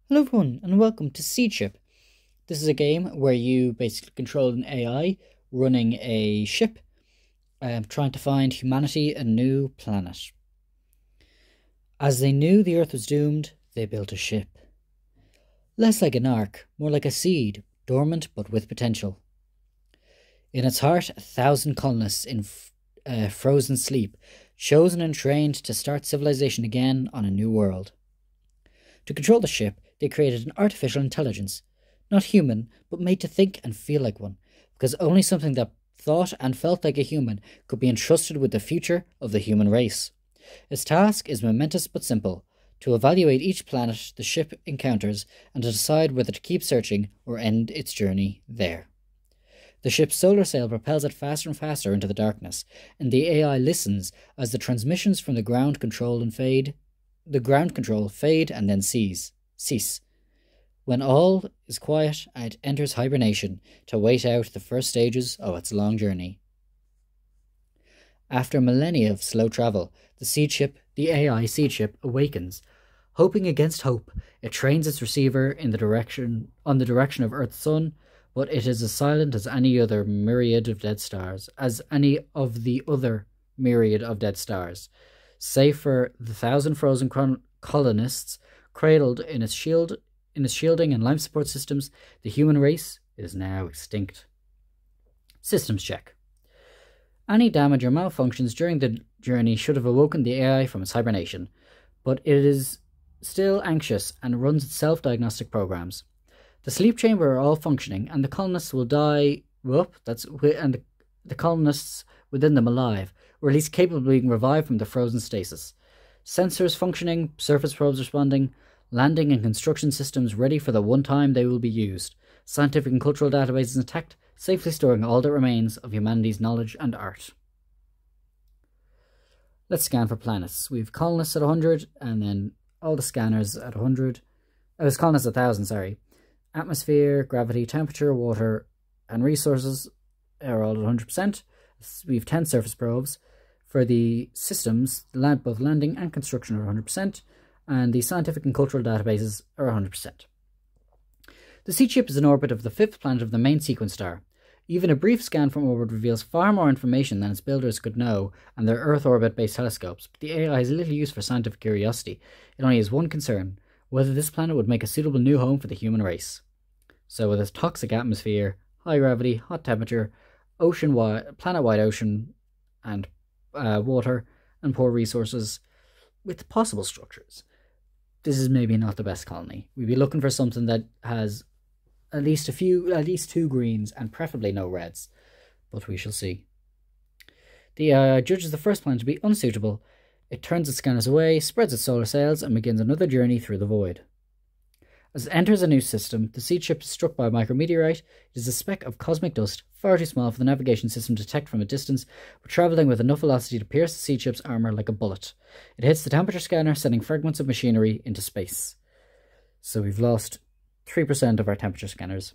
Hello everyone and welcome to Seedship. This is a game where you basically control an AI running a ship trying to find humanity a new planet. As they knew the Earth was doomed, they built a ship. Less like an ark, more like a seed, dormant but with potential. In its heart, 1,000 colonists in frozen sleep, chosen and trained to start civilization again on a new world. To control the ship, they created an artificial intelligence, not human, but made to think and feel like one, because only something that thought and felt like a human could be entrusted with the future of the human race. Its task is momentous but simple: to evaluate each planet the ship encounters and to decide whether to keep searching or end its journey there. The ship's solar sail propels it faster and faster into the darkness, and the AI listens as the transmissions from the ground control fade and then cease. When all is quiet, it enters hibernation to wait out the first stages of its long journey. After millennia of slow travel, the AI Seedship awakens. Hoping against hope, it trains its receiver on the direction of Earth's sun, but it is as silent as any other myriad of dead stars, save for the 1,000 frozen colonists cradled in its shielding and life support systems. The human race is now extinct. Systems check. Any damage or malfunctions during the journey should have awoken the AI from its hibernation, but it is still anxious and runs its self-diagnostic programs. The sleep chamber are all functioning, and the colonists will die. The colonists within them alive, or at least capable of being revived from the frozen stasis. Sensors functioning, surface probes responding, landing and construction systems ready for the one time they will be used. Scientific and cultural databases intact, safely storing all that remains of humanity's knowledge and art. Let's scan for planets. We have colonists at 100, and then all the scanners at 100. It's colonists at 1,000, sorry. Atmosphere, gravity, temperature, water, and resources are all at 100%. We have 10 surface probes. For the systems, both landing and construction are 100%, and the scientific and cultural databases are 100%. The Seedship is in orbit of the 5th planet of the main sequence star. Even a brief scan from orbit reveals far more information than its builders could know and their Earth orbit-based telescopes, but the AI has little use for scientific curiosity. It only has one concern: whether this planet would make a suitable new home for the human race. So with its toxic atmosphere, high gravity, hot temperature, planet-wide ocean, and water, and poor resources, with possible structures, this is maybe not the best colony. We'd be looking for something that has at least 2 greens and preferably no reds, but we shall see. The AI judges the first planet to be unsuitable. It turns its scanners away, spreads its solar sails, and begins another journey through the void. As it enters a new system, the Seedship is struck by a micrometeorite. It is a speck of cosmic dust, far too small for the navigation system to detect from a distance, but travelling with enough velocity to pierce the Seedship's armour like a bullet. It hits the temperature scanner, sending fragments of machinery into space. So we've lost 3% of our temperature scanners.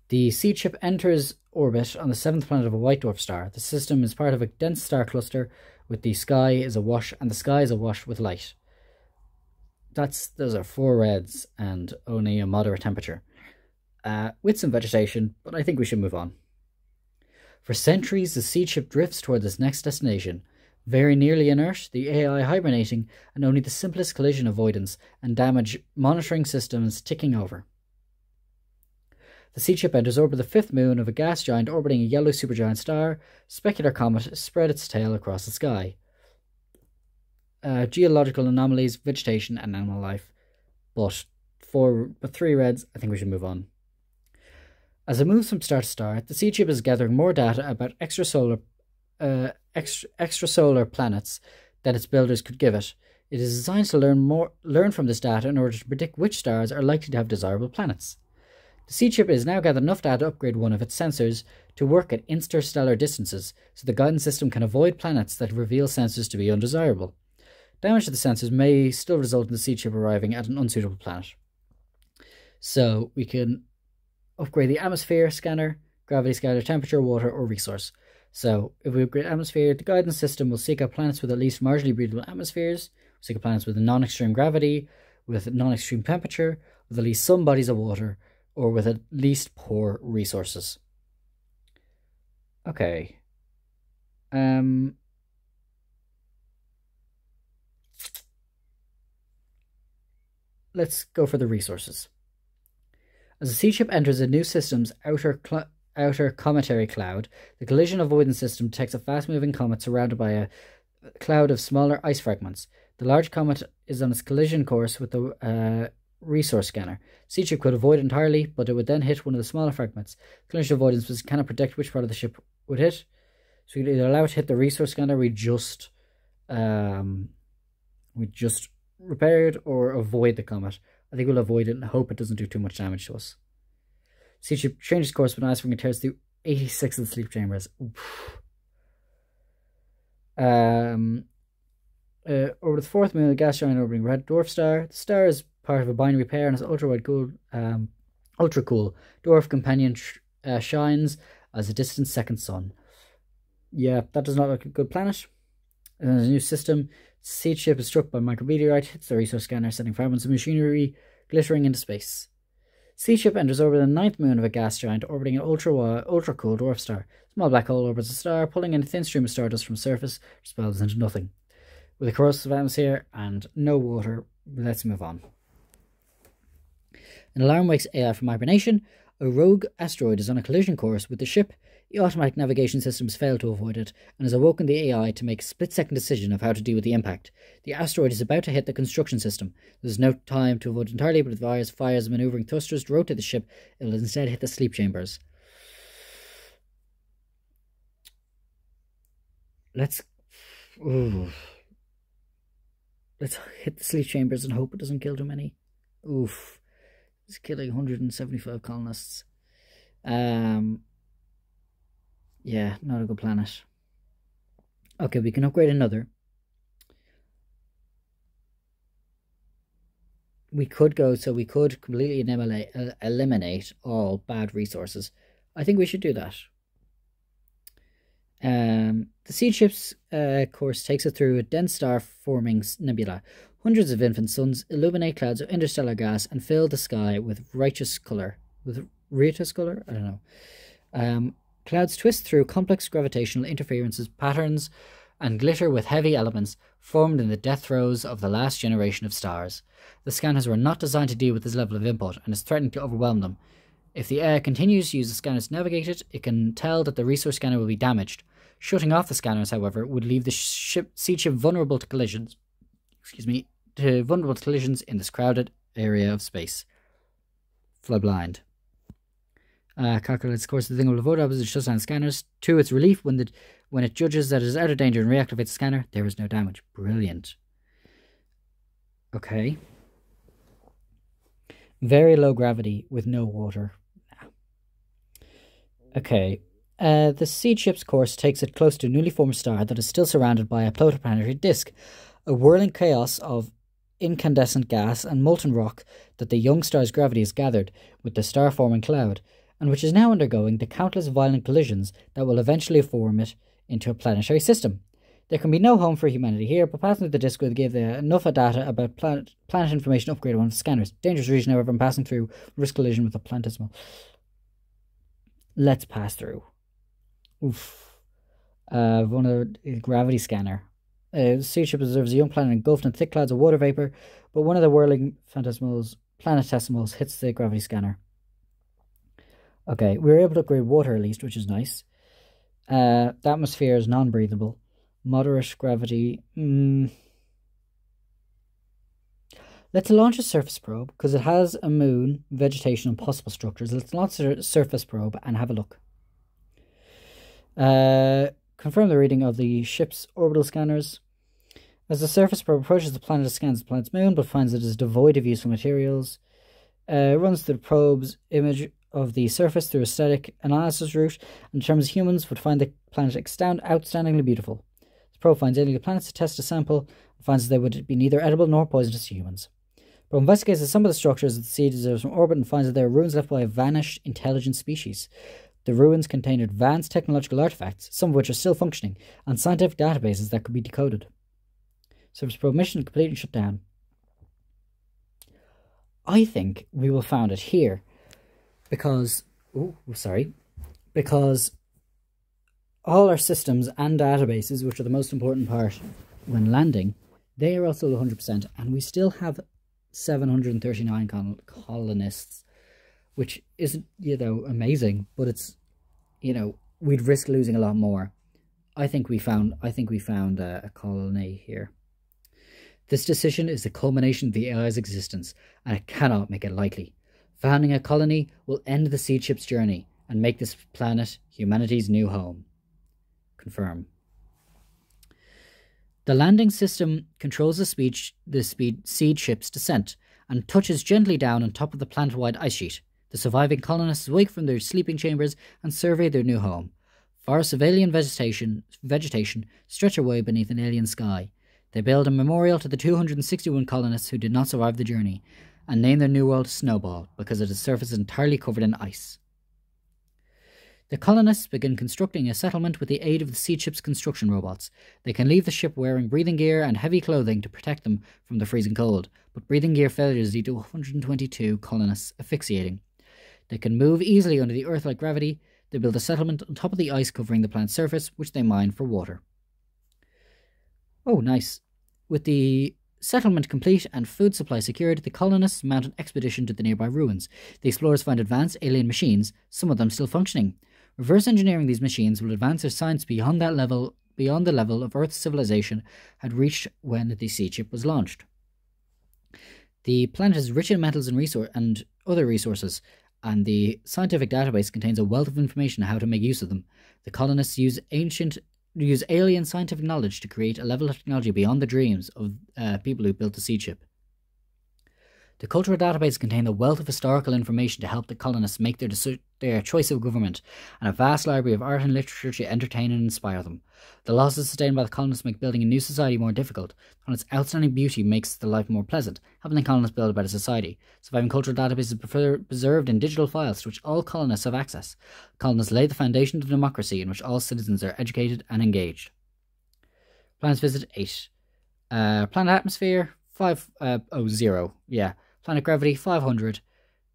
The Seedship enters orbit on the 7th planet of a white dwarf star. The system is part of a dense star cluster, with the sky is awash with light. Those are 4 reds and only a moderate temperature, with some vegetation, but I think we should move on. For centuries, the Seedship drifts toward its next destination, very nearly inert, the AI hibernating, and only the simplest collision avoidance and damage monitoring systems ticking over. The Seedship enters orbit the 5th moon of a gas giant orbiting a yellow supergiant star. Specular comet spread its tail across the sky. Geological anomalies, vegetation, and animal life. But 3 reds, I think we should move on. As it moves from star to star, the Seedship is gathering more data about extrasolar planets than its builders could give it. It is designed to learn from this data in order to predict which stars are likely to have desirable planets. The Seedship has now gathered enough data to upgrade one of its sensors to work at interstellar distances, so the guidance system can avoid planets that reveal sensors to be undesirable. Damage to the sensors may still result in the Seedship arriving at an unsuitable planet. So we can upgrade the atmosphere scanner, gravity scanner, temperature, water, or resource. So if we upgrade atmosphere, the guidance system will seek out planets with at least marginally breathable atmospheres, seek out planets with a non-extreme gravity, with non-extreme temperature, with at least some bodies of water, or with at least poor resources. Okay. Let's go for the resources. As a Seedship enters a new system's outer cometary cloud, the collision avoidance system detects a fast-moving comet surrounded by a cloud of smaller ice fragments. The large comet is on its collision course with the resource scanner. Seedship could avoid it entirely, but it would then hit one of the smaller fragments. Collision avoidance cannot predict which part of the ship would hit, so we could either allow it to hit the resource scanner, we just repair it, or avoid the comet. I think we'll avoid it and hope it doesn't do too much damage to us. Seedship changes course but ice fragment tears through 86 of the sleep chambers. Over the fourth moon, the gas giant orbiting red dwarf star. The star is part of a binary pair and is ultra cool dwarf companion shines as a distant second sun. Yeah, that does not look like a good planet. And there's a new system. Seedship is struck by micrometeorite, hits the resource scanner, sending fragments of machinery glittering into space. Seedship enters orbit the ninth moon of a gas giant orbiting an ultra cool dwarf star. Small black hole orbits the star, pulling in a thin stream of stardust from the surface, which spells into nothing. With a corrosive atmosphere and no water, let's move on. An alarm wakes AI from hibernation. A rogue asteroid is on a collision course with the ship. The automatic navigation systems fail to avoid it, and has awoken the AI to make a split-second decision of how to deal with the impact. The asteroid is about to hit the construction system. There's no time to avoid entirely, but if the virus fires maneuvering thrusters to rotate the ship, it will instead hit the sleep chambers. Let's hit the sleep chambers and hope it doesn't kill too many. Oof. It's killing 175 colonists. Yeah, not a good planet. Okay, we can upgrade another. We could completely eliminate all bad resources. I think we should do that. The Seedship's course takes it through a dense star-forming nebula. Hundreds of infant suns illuminate clouds of interstellar gas and fill the sky with righteous colour. With riotous colour? I don't know. Clouds twist through complex gravitational interferences, patterns, and glitter with heavy elements formed in the death throes of the last generation of stars. The scanners were not designed to deal with this level of input and is threatening to overwhelm them. If the AI continues to use the scanners to navigate it, it can tell that the resource scanner will be damaged. Shutting off the scanners, however, would leave the Seedship vulnerable to collisions. Vulnerable to collisions in this crowded area of space. Fly blind. Calculates the course of the thing will avoid opposite shuts down scanners. To its relief, when it judges that it is out of danger and reactivates the scanner, there is no damage. Brilliant. Okay. Very low gravity with no water. Okay. The Seedship's course takes it close to a newly formed star that is still surrounded by a protoplanetary disk, a whirling chaos of incandescent gas and molten rock that the young star's gravity has gathered with the star-forming cloud, and which is now undergoing the countless violent collisions that will eventually form it into a planetary system. There can be no home for humanity here, but passing through the disk will give enough data about planet information upgrade on one of the scanners. Dangerous region, however, when passing through, risk collision with a planetesimal. Let's pass through. Oof. One of the gravity scanner. Seedship observes a young planet engulfed in thick clouds of water vapor, but one of the whirling planetesimals hits the gravity scanner. Okay, we were able to upgrade water at least, which is nice. The atmosphere is non-breathable. Moderate gravity. Let's launch a surface probe, because it has a moon, vegetation, and possible structures. Let's launch a surface probe and have a look. Confirm the reading of the ship's orbital scanners. As the surface probe approaches the planet, it scans the planet's moon, but finds it is devoid of useful materials. Runs the probe's image of the surface through a static analysis route and determines humans would find the planet outstandingly beautiful. The probe finds alien planets to test a sample and finds that they would be neither edible nor poisonous to humans. The probe investigates some of the structures that the seed observes from orbit and finds that there are ruins left by a vanished intelligent species. The ruins contain advanced technological artifacts, some of which are still functioning, and scientific databases that could be decoded. Surface probe mission complete and shut down. I think we will found it here because, because all our systems and databases, which are the most important part when landing, they are also 100%, and we still have 739 colonists, which isn't, amazing, but it's, we'd risk losing a lot more. I think we found a colony here. This decision is the culmination of the AI's existence, and it cannot make it likely. Founding a colony will end the Seedship's journey and make this planet humanity's new home. Confirm. The landing system controls the Seedship's descent and touches gently down on top of the planet-wide ice sheet. The surviving colonists wake from their sleeping chambers and survey their new home. Forests of alien vegetation stretch away beneath an alien sky. They build a memorial to the 261 colonists who did not survive the journey, and name their new world Snowball because its surface is entirely covered in ice. The colonists begin constructing a settlement with the aid of the Seedship's construction robots. They can leave the ship wearing breathing gear and heavy clothing to protect them from the freezing cold, but breathing gear failures lead to 122 colonists asphyxiating. They can move easily under the Earth-like gravity. They build a settlement on top of the ice covering the planet's surface, which they mine for water. Oh, nice. With the settlement complete and food supply secured, the colonists mount an expedition to the nearby ruins. The explorers find advanced alien machines, some of them still functioning. Reverse engineering these machines will advance their science beyond the level of Earth's civilization had reached when the Seedship was launched. The planet is rich in metals and other resources, and the scientific database contains a wealth of information on how to make use of them. The colonists use alien scientific knowledge to create a level of technology beyond the dreams of people who built the Seedship. The cultural database contains a wealth of historical information to help the colonists make their choice of government, and a vast library of art and literature to entertain and inspire them. The losses sustained by the colonists make building a new society more difficult, and its outstanding beauty makes the life more pleasant, helping the colonists build a better society. Surviving cultural databases are preserved in digital files to which all colonists have access. Colonists lay the foundation to democracy in which all citizens are educated and engaged. Planets visit 8. Planet atmosphere 500. Yeah. Planet gravity 500.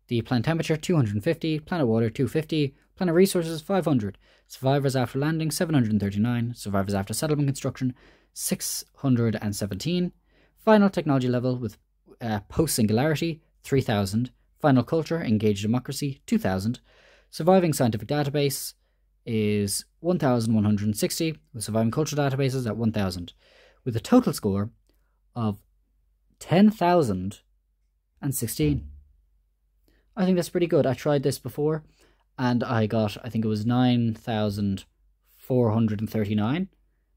The planet temperature 250. Planet water 250. Planet resources 500. Survivors after landing 739. Survivors after settlement construction 617. Final technology level with post-singularity 3000. Final culture engaged democracy 2000. Surviving scientific database is 1160, with surviving cultural databases at 1000, with a total score of 10,016. I think that's pretty good. I tried this before and I got, I think it was 9,439,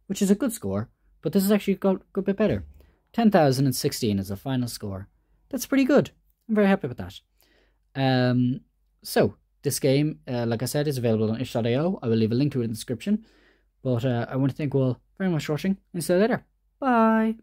which is a good score, but this has actually got a good bit better. 10,016 is the final score. That's pretty good. I'm very happy with that. So this game, like I said, is available on itch.io. I will leave a link to it in the description. But I want to thank you all very much for watching, and see you later. Bye!